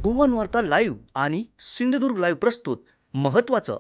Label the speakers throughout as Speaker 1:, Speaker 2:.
Speaker 1: Goan वार्ता live आणि Sindhudurg live प्रस्तुत महत्त्वाचं.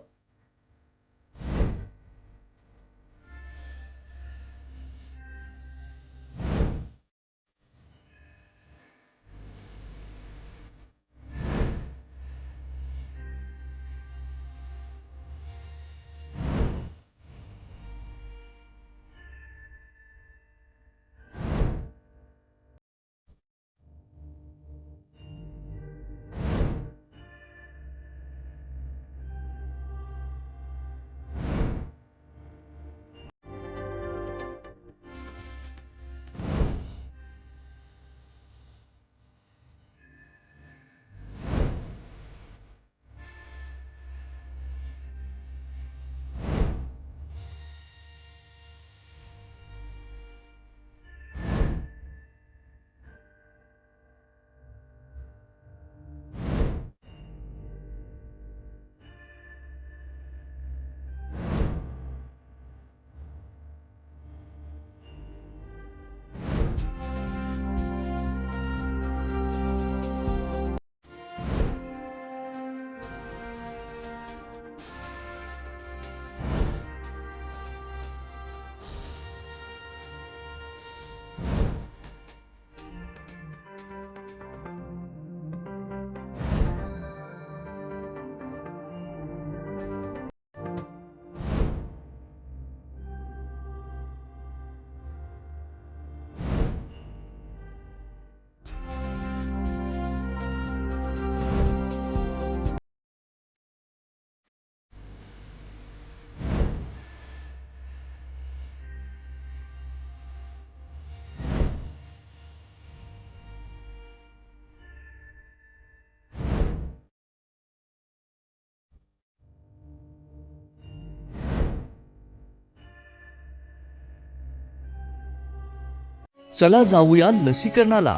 Speaker 1: चला जाऊया लसीकरणाला.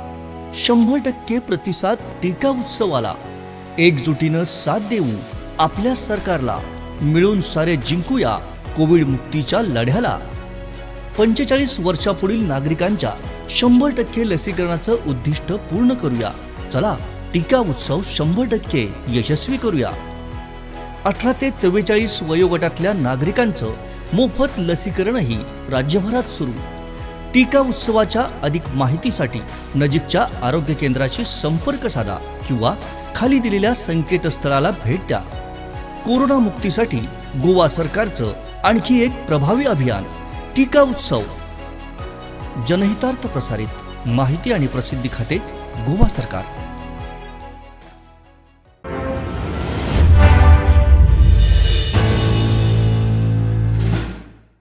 Speaker 1: 100% प्रतिसाद टीका उत्सवाला. एकजुटीनं साथ देऊ आपल्या सरकारला. मिळून सारे जिंकूया कोविड मुक्तीच्या लढ्याला. 45 वर्षापुढील नागरिकांच्या 100% लसीकरणाचं उद्दिष्ट पूर्ण करूया. चला टीका उत्सव 100% यशस्वी करूया. 18 ते 44 वयोगटातल्या नागरिकांचं मोफत लसीकरणही राज्यभरात सुरू. टीका उत्सवाच्या अधिक माहितीसाठी नजीकच्या आरोग्य केंद्राशी संपर्क साधा किंवा खाली दिलेल्या संकेतस्थळाला भेट द्या. कोरोना मुक्तीसाठी गोवा सरकारचं आणखी एक प्रभावी अभियान टीका उत्सव. जनहितार्थ प्रसारित. माहिती आणि प्रसिद्धी खाते, गोवा सरकार.